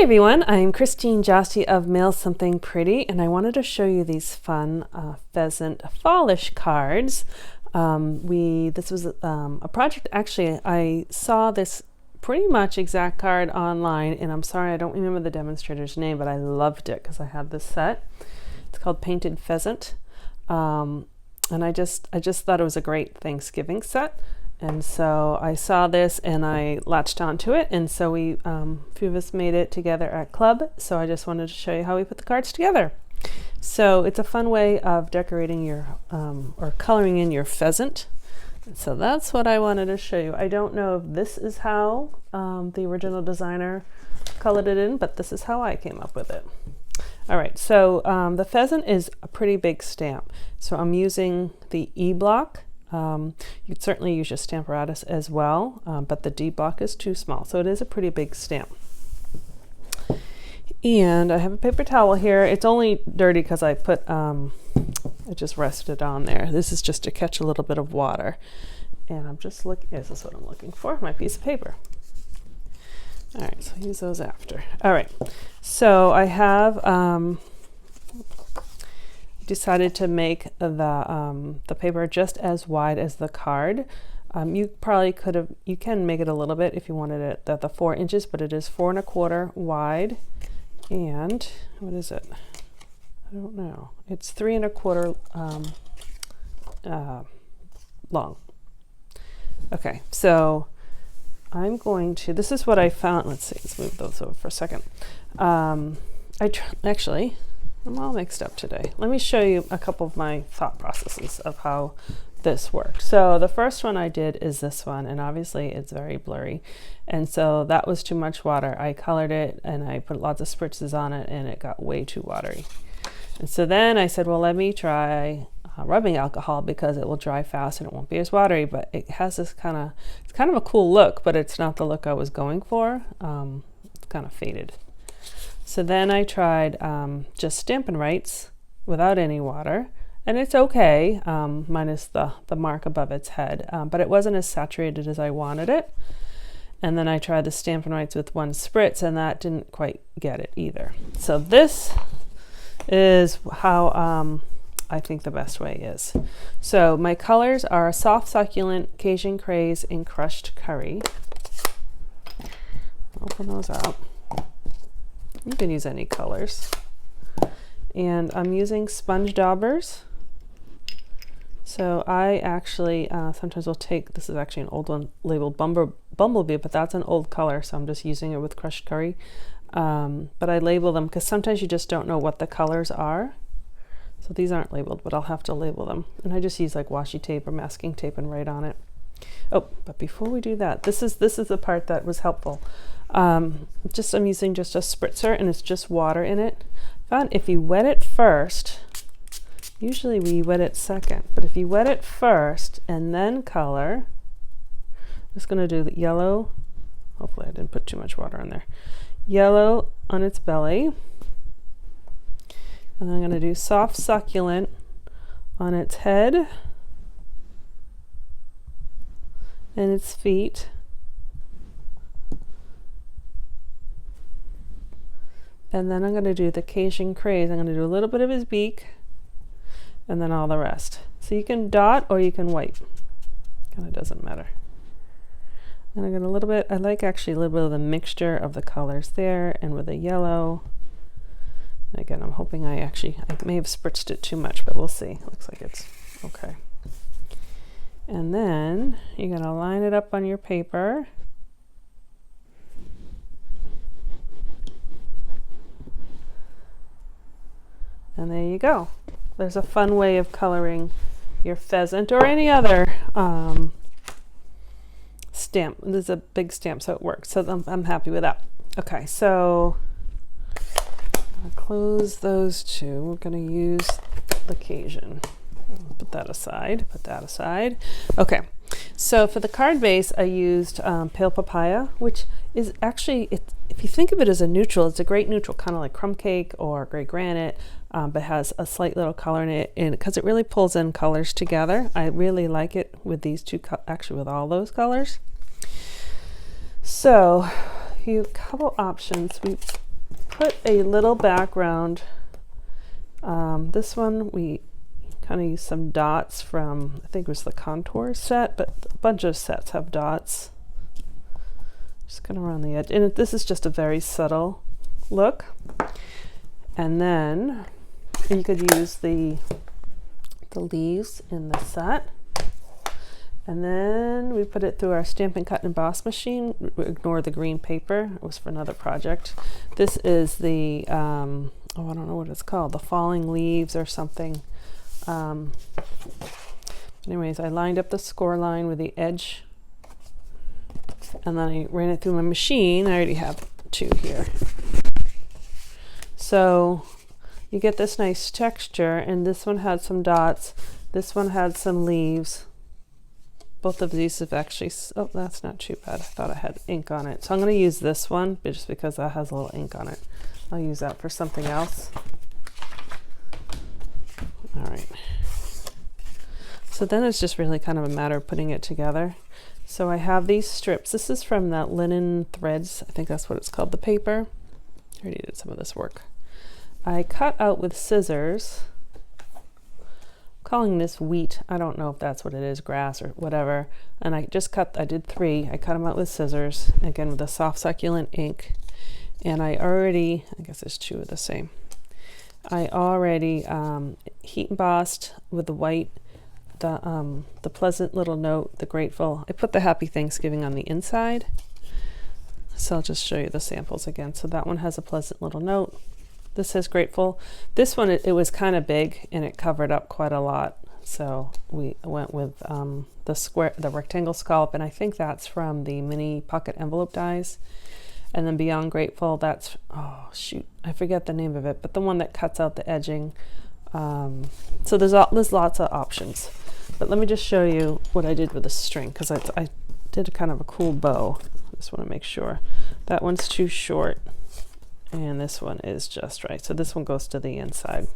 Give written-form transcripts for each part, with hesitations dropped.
everyone, I'm Christine Josty of Mail Something Pretty, and I wanted to show you these fun pheasant fallish cards. This was a project, actually, I saw this pretty much exact card online, and I'm sorry I don't remember the demonstrator's name, but I loved it because I had this set. It's called Painted Pheasant, and I just thought it was a great Thanksgiving set. And so I saw this and I latched onto it, and so a few of us made it together at club. So I just wanted to show you how we put the cards together. So it's a fun way of decorating your or coloring in your pheasant. And so that's what I wanted to show you. I don't know if this is how the original designer colored it in, but this is how I came up with it. All right, so the pheasant is a pretty big stamp. So I'm using the E block. You'd certainly use your Stamparatus as well, but the D block is too small, so it is a pretty big stamp. And I have a paper towel here. It's only dirty because I put, I just rested it on there. This is just to catch a little bit of water. And I'm just looking, this is what I'm looking for, my piece of paper. All right, so I'll use those after. All right, so I have, decided to make the paper just as wide as the card. You probably could have, you can make it a little bit if you wanted it at the 4 inches, but it is 4 1/4 wide. And what is it? I don't know. It's 3 1/4 long. Okay, so I'm going to, this is what I found. Let's see, let's move those over for a second. Actually, I'm all mixed up today. Let me show you a couple of my thought processes of how this worked. So the first one I did is this one, and obviously it's very blurry. And so that was too much water. I colored it and I put lots of spritzes on it and it got way too watery. And so then I said, well, let me try rubbing alcohol because it will dry fast and it won't be as watery, but it has this it's kind of a cool look, but it's not the look I was going for. It's kind of faded. So then I tried just Stampin' Rights without any water, and it's okay, minus the mark above its head, but it wasn't as saturated as I wanted it. And then I tried the Stampin' Rights with 1 spritz, and that didn't quite get it either. So this is how I think the best way is. So my colors are Soft Succulent, Cajun Craze, and Crushed Curry. Open those up. You can use any colors. And I'm using sponge daubers. So I actually sometimes will take, this is actually an old one labeled Bumblebee, but that's an old color, so I'm just using it with Crushed Curry. But I label them because sometimes you just don't know what the colors are. So these aren't labeled, but I'll have to label them. And I just use like washi tape or masking tape and write on it. Oh, but before we do that, this is the part that was helpful. I'm using just a spritzer, and it's just water in it. Found if you wet it first, usually we wet it second, but if you wet it first and then color, I'm just gonna do the yellow. Hopefully I didn't put too much water in there. Yellow on its belly. And I'm gonna do Soft Succulent on its head and its feet. And then I'm going to do the Cajun Craze. I'm going to do a little bit of his beak and then all the rest. So you can dot or you can wipe. Kind of doesn't matter. And I'm going to a little bit, I like actually a little bit of the mixture of the colors there and with the yellow. Again, I'm hoping I may have spritzed it too much, but we'll see. Looks like it's okay. And then you're going to line it up on your paper. And there you go. There's a fun way of coloring your pheasant or any other stamp. This is a big stamp, so it works. So I'm happy with that. Okay, so I'm gonna close those two. We're gonna use the Cajun. Put that aside, put that aside. Okay, so for the card base, I used Pale Papaya, which is actually, if you think of it as a neutral, it's a great neutral, kind of like crumb cake or gray granite, but has a slight little color in it, and because it really pulls in colors together. I really like it with these two, actually with all those colors. So, a couple options. put a little background. This one we kind of use some dots from, I think it was the Contour set, but a bunch of sets have dots. Just kind of around the edge. And this is just a very subtle look. And then you could use the leaves in the set. And then we put it through our Stampin' Cut and Emboss machine. Ignore the green paper. It was for another project. This is the, oh, I don't know what it's called, the falling leaves or something. Anyways, I lined up the score line with the edge, and then I ran it through my machine. I already have 2 here. So you get this nice texture, and this one had some dots. This one had some leaves. Both of these have actually, oh, that's not too bad. I thought I had ink on it. So I'm going to use this one just because that has a little ink on it. I'll use that for something else. All right. So then it's just really kind of a matter of putting it together. So I have these strips. This is from that linen threads. I think that's what it's called, the paper. I already did some of this work. I cut out with scissors. I'm calling this wheat. I don't know if that's what it is, grass or whatever. And I did 3. I cut them out with scissors, again with a soft succulent ink. And I guess there's 2 of the same. I already heat embossed with the white, the pleasant little note, the grateful. I put the happy Thanksgiving on the inside. So I'll just show you the samples again. So that one has a pleasant little note. This says grateful. This one, it was kind of big and it covered up quite a lot. So we went with the rectangle scallop, and I think that's from the mini pocket envelope dies. And then Beyond Grateful, that's, oh shoot, I forget the name of it, but the one that cuts out the edging. So there's lots of options. But let me just show you what I did with the string, because I did kind of a cool bow. I just want to make sure. That one's too short, and this one is just right. So this one goes to the inside.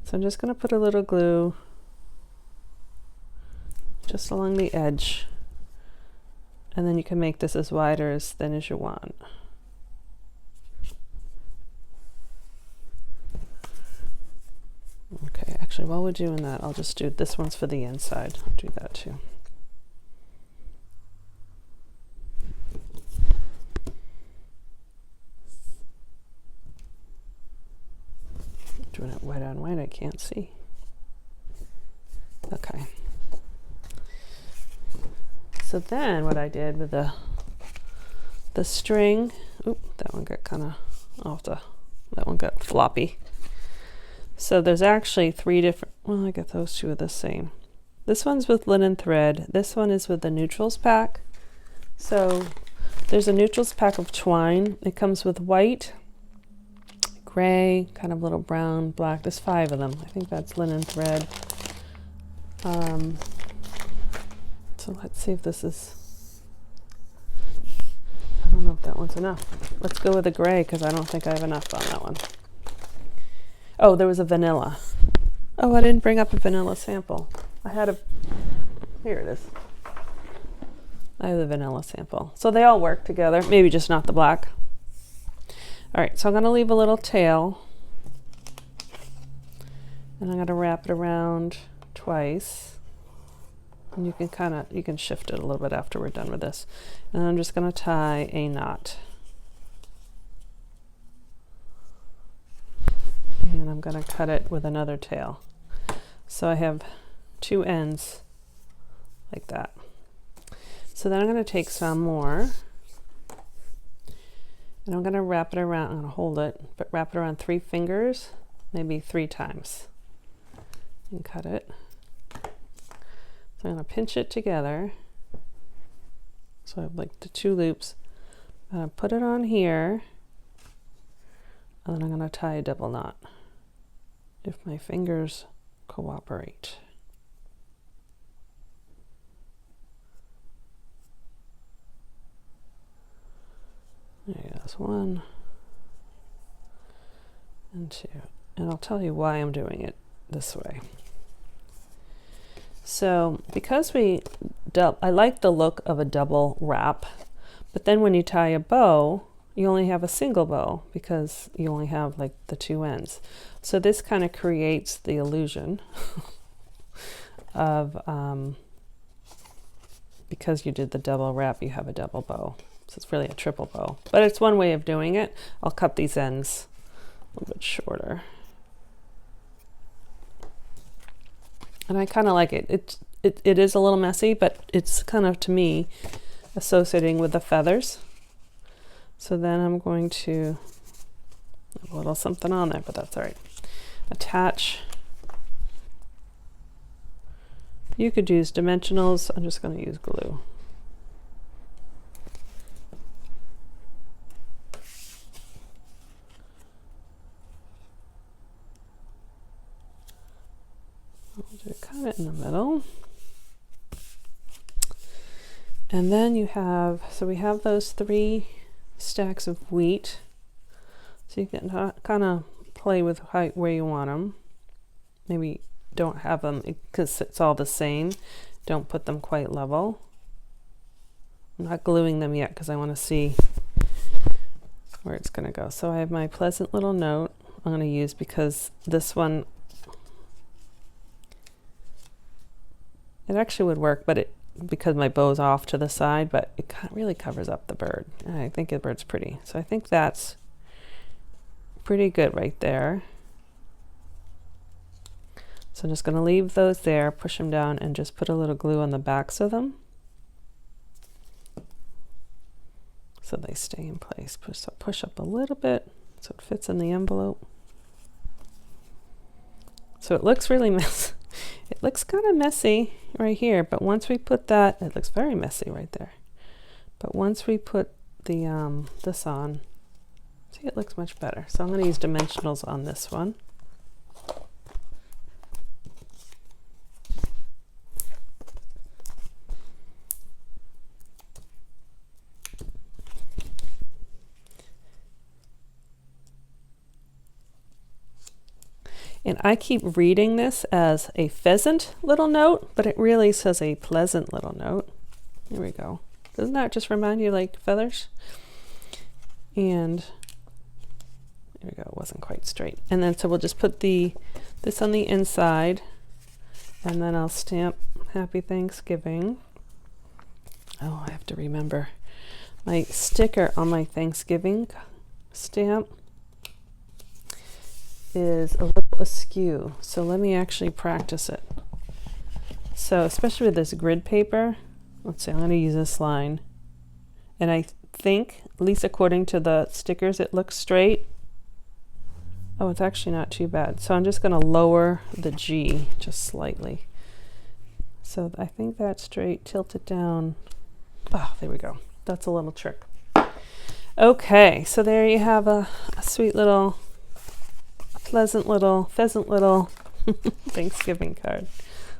So I'm just going to put a little glue just along the edge. And then you can make this as wide or as thin as you want. Okay, actually, while we're doing that, I'll just do, this one's for the inside. I'll do that too. Doing it white on white, I can't see. Okay. So then what I did with the string, oop, that one got kind of that one got floppy. So there's actually 3 different, well, I guess those 2 are the same. This one's with linen thread. This one is with the neutrals pack. So there's a neutrals pack of twine. It comes with white, gray, kind of little brown, black. There's 5 of them. I think that's linen thread. So let's see if this is, I don't know if that one's enough. Let's go with the gray, because I don't think I have enough on that one. Oh, there was a vanilla. Oh, I didn't bring up a vanilla sample. Here it is. I have the vanilla sample. So they all work together, maybe just not the black. All right, so I'm gonna leave a little tail, and I'm gonna wrap it around twice. And you can shift it a little bit after we're done with this. And I'm just going to tie a knot. And I'm going to cut it with another tail. So I have 2 ends like that. So then I'm going to take some more, and I'm going to wrap it around. I'm going to hold it, but wrap it around 3 fingers, maybe 3 times, and cut it. So I'm going to pinch it together. So I have like the 2 loops. I'm going to put it on here, and then I'm going to tie a double knot if my fingers cooperate. There goes 1 and 2. And I'll tell you why I'm doing it this way. So because I like the look of a double wrap, but then when you tie a bow, you only have a single bow because you only have like the two ends. So this kind of creates the illusion of, because you did the double wrap, you have a double bow. So it's really a triple bow, but it's one way of doing it. I'll cut these ends a little bit shorter. And I kind of like it. It is a little messy, but it's kind of, to me, associating with the feathers. So then I'm going to have a little something on there, but that's all right. Attach. You could use dimensionals. I'm just going to use glue. I'll do kind of in the middle. And then you have, so we have those 3 stacks of wheat. So you can kind of play with height where you want them. Maybe don't have them, because it's all the same. Don't put them quite level. I'm not gluing them yet because I want to see where it's going to go. So I have my pleasant little note I'm going to use, because this one, it actually would work, but because my bow's off to the side, but it really covers up the bird. I think the bird's pretty. So I think that's pretty good right there. So I'm just going to leave those there, push them down, and just put a little glue on the backs of them so they stay in place. Push up a little bit so it fits in the envelope. So it looks really messy. It looks kind of messy right here, but once we put that, it looks very messy right there. But once we put the this on, see, it looks much better. So I'm going to use dimensionals on this one. And I keep reading this as a pheasant little note, but it really says a pleasant little note. There we go. Doesn't that just remind you like feathers? And there we go, it wasn't quite straight. And then so we'll just put this on the inside, and then I'll stamp Happy Thanksgiving. Oh, I have to remember my sticker on my Thanksgiving stamp is a little askew, so let me actually practice it. So especially with this grid paper, let's see, I'm going to use this line, and I think, at least according to the stickers, it looks straight. Oh, it's actually not too bad. So I'm just going to lower the G just slightly. So I think that's straight. Tilt it down. Oh, there we go. That's a little trick. Okay, so there you have a sweet little, pleasant little, pheasant little Thanksgiving card.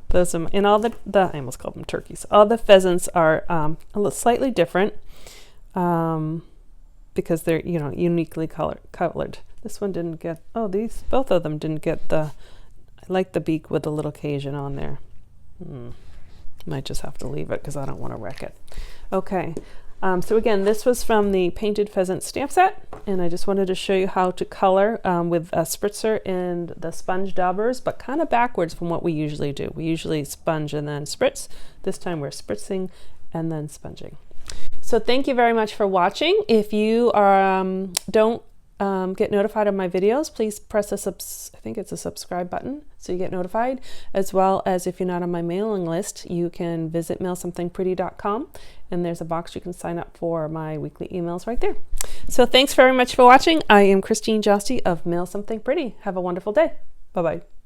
Those are, and all the I almost called them turkeys. All the pheasants are a little slightly different because they're, you know, uniquely colored. This one didn't get, oh, both of them didn't get I like the beak with the little Cajun on there. Might just have to leave it because I don't want to wreck it. Okay. So again, this was from the Painted Pheasant stamp set, and I just wanted to show you how to color with a spritzer and the sponge daubers, but kind of backwards from what we usually do. We usually sponge and then spritz. This time we're spritzing and then sponging. So thank you very much for watching. If you are, don't get notified of my videos, please press I think it's a subscribe button so you get notified, as well as if you're not on my mailing list, you can visit mailsomethingpretty.com, and there's a box you can sign up for my weekly emails right there. So thanks very much for watching. I am Christine Josty of Mail Something Pretty. Have a wonderful day. Bye-bye.